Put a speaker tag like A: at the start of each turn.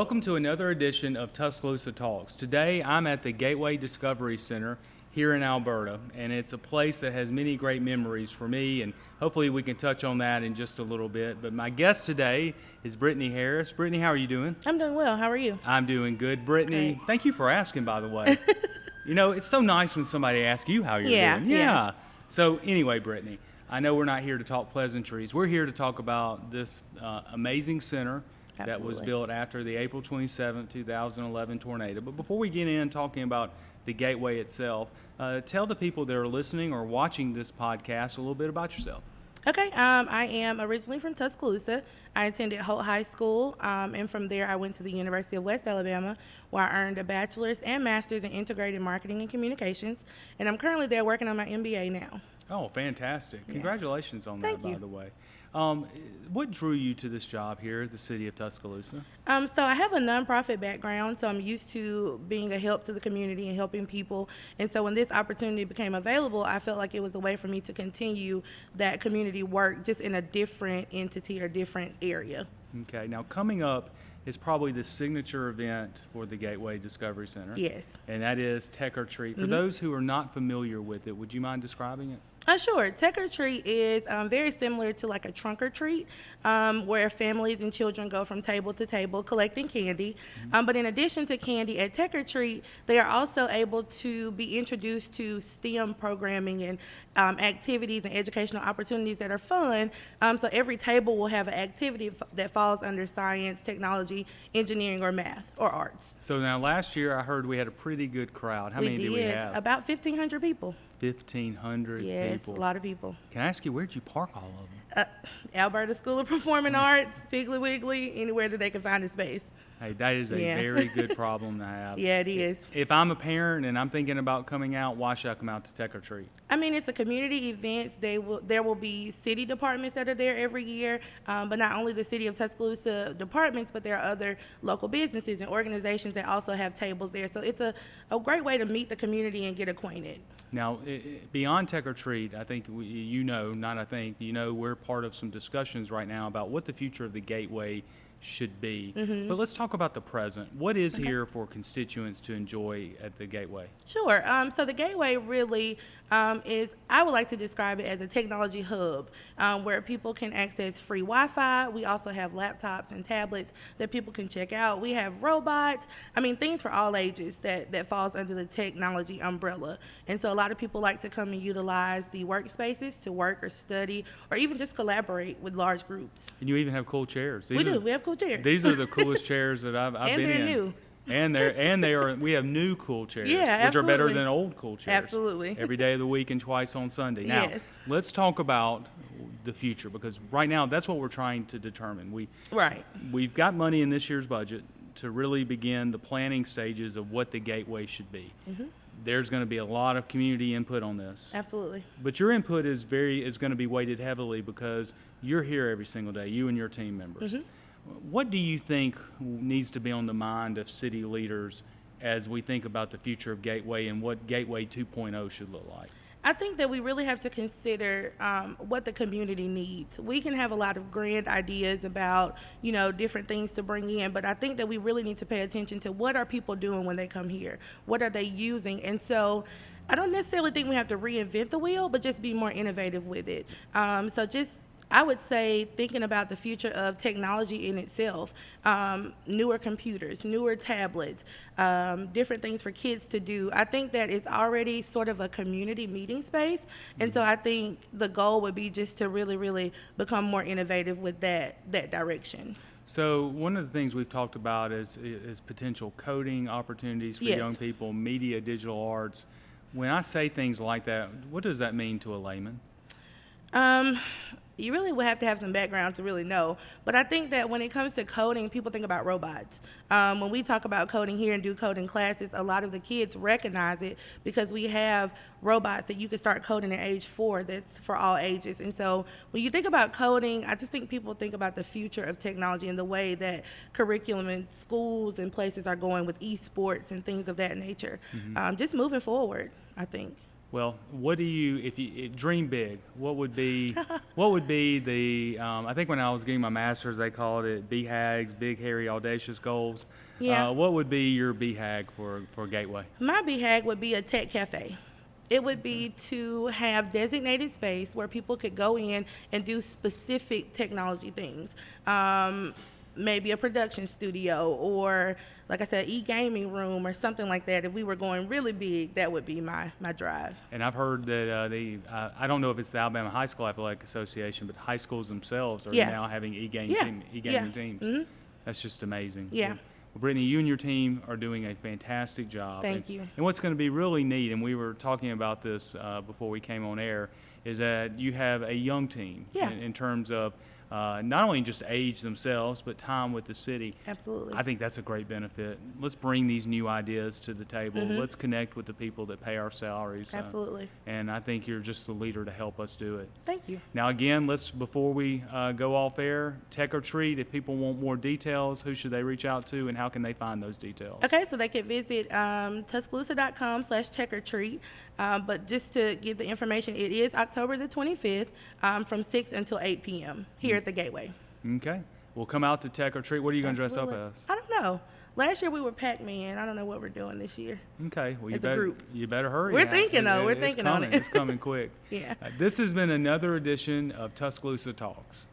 A: Welcome to another edition of Tuscaloosa Talks. Today I'm at the Gateway Discovery Center here in Alberta, and it's a place that has many great memories for me, and hopefully we can touch on that in just a little bit. But my guest today is Brittany Harris. Brittany, how are you doing?
B: I'm doing well. How are you?
A: I'm doing good. Brittany,
B: Great.
A: Thank you for asking, by the way. You know, it's so nice when somebody asks you how you're doing.
B: Yeah.
A: So anyway, Brittany, I know we're not here to talk pleasantries. We're here to talk about this amazing center that was
B: Absolutely.
A: built after the April 27, 2011 tornado. But before we get in talking about the Gateway itself, tell the people that are listening or watching this podcast a little bit about yourself.
B: Okay. I am originally from Tuscaloosa. I attended Holt High School, and from there I went to the University of West Alabama, where I earned a bachelor's and master's in integrated marketing and communications. And I'm currently there working on my MBA now.
A: Oh, fantastic.
B: Yeah.
A: Congratulations on
B: Thank
A: that, by
B: you.
A: the way. What drew you to this job here at the city of Tuscaloosa?
B: So I have a nonprofit background, so I'm used to being a help to the community and helping people. And so when this opportunity became available, I felt like it was a way for me to continue that community work just in a different entity or different area.
A: Okay, now coming up is probably the signature event for the Gateway Discovery Center.
B: Yes.
A: And that is Tech or Treat. For
B: Mm-hmm.
A: those who are not familiar with it, would you mind describing it?
B: Sure. Tech or Treat is very similar to like a trunk or treat, where families and children go from table to table collecting candy. But in addition to candy, at Tech or Treat, they are also able to be introduced to STEM programming and activities and educational opportunities that are fun. So every table will have an activity that falls under science, technology, engineering, or math, or arts.
A: So now last year I heard we had a pretty good crowd. How many did we have?
B: About 1,500 people.
A: 1,500
B: Yes,
A: people.
B: a lot of people.
A: Can I ask you, where'd you park all of them?
B: Alberta School of Performing Arts, Piggly Wiggly, anywhere that they can find a space.
A: Hey, that is a
B: Yeah.
A: very good problem to have.
B: Yeah, it is.
A: If I'm a parent and I'm thinking about coming out, why should I come out to Tech or Treat?
B: I mean, it's a community event. There will be city departments that are there every year, but not only the city of Tuscaloosa departments, but there are other local businesses and organizations that also have tables there. So it's a great way to meet the community and get acquainted.
A: Now, beyond Tech or Treat, I think we're part of some discussions right now about what the future of the Gateway should be.
B: Mm-hmm.
A: But let's talk about the present. What is here for constituents to enjoy at the Gateway?
B: Sure. So the Gateway really I would like to describe it as a technology hub where people can access free Wi-Fi. We also have laptops and tablets that people can check out. We have robots. I mean, things for all ages that falls under the technology umbrella. And so a lot of people like to come and utilize the workspaces to work or study or even just collaborate with large groups.
A: And you even have cool chairs.
B: We do. We have cool chairs.
A: These are the coolest chairs that I've
B: And
A: been
B: they're
A: in.
B: new.
A: We have new cool chairs,
B: Yeah,
A: which are better
B: absolutely.
A: than old cool chairs.
B: Absolutely.
A: Every day of the week and twice on Sunday. Now,
B: Yes.
A: let's talk about the future, because right now that's what we're trying to determine.
B: Right.
A: We've got money in this year's budget to really begin the planning stages of what the Gateway should be.
B: Mm-hmm.
A: There's going to be a lot of community input on this.
B: Absolutely.
A: But your input is going to be weighted heavily because you're here every single day, you and your team members.
B: Mm-hmm.
A: What do you think needs to be on the mind of city leaders as we think about the future of Gateway and what Gateway 2.0 should look like?
B: I think that we really have to consider what the community needs. We can have a lot of grand ideas about, different things to bring in, but I think that we really need to pay attention to what are people doing when they come here? What are they using? And so I don't necessarily think we have to reinvent the wheel, but just be more innovative with it. I would say thinking about the future of technology in itself, newer computers, newer tablets, different things for kids to do. I think that it's already sort of a community meeting space. And so I think the goal would be just to really, really become more innovative with that direction.
A: So one of the things we've talked about is potential coding opportunities for
B: Yes.
A: young people, media, digital arts. When I say things like that, what does that mean to a layman?
B: You really would have to have some background to really know. But I think that when it comes to coding, people think about robots. When we talk about coding here and do coding classes, a lot of the kids recognize it because we have robots that you can start coding at age 4 that's for all ages. And so when you think about coding, I just think people think about the future of technology and the way that curriculum in schools and places are going with esports and things of that nature. Just moving forward, I think.
A: Well, what do you, if you dream big? What would be, what would be the? I think when I was getting my master's, they called it BHAGs, big, hairy, audacious goals.
B: Yeah.
A: What would be your BHAG for Gateway?
B: My BHAG would be a tech cafe. It would be to have designated space where people could go in and do specific technology things. Maybe a production studio, or like I said, e-gaming room or something like that. If we were going really big, that would be my drive.
A: And I've heard that I don't know if it's the Alabama High School Athletic Association, but high schools themselves are
B: Yeah.
A: now having e-gaming
B: Yeah.
A: teams.
B: Mm-hmm.
A: That's just amazing.
B: Yeah.
A: Well, Brittany, you and your team are doing a fantastic job.
B: Thank you.
A: And what's going to be really neat, and we were talking about this before we came on air, is that you have a young team
B: Yeah.
A: in terms of not only just age themselves, but time with the city.
B: Absolutely.
A: I think that's a great benefit. Let's bring these new ideas to the table. Let's connect with the people that pay our salaries.
B: Absolutely.
A: And I think you're just the leader to help us do it.
B: Thank you.
A: Now, again, before we go off air, Tech or Treat, if people want more details, who should they reach out to and how can they find those details?
B: Okay, so they could visit Tuscaloosa.com/check-or-treat. But just to give the information, it is October the 25th from 6 until 8 p.m. here at the Gateway.
A: Okay. We'll come out to Tech or Treat. What are you going to dress up
B: Absolutely.
A: as?
B: I don't know. Last year we were Pac-Man. I don't know what we're doing this year.
A: Okay. Well,
B: As a group.
A: You better hurry.
B: We're
A: now.
B: thinking, though. We're
A: It's
B: thinking on
A: coming.
B: it.
A: It's coming quick.
B: Yeah.
A: This has been another edition of Tuscaloosa Talks.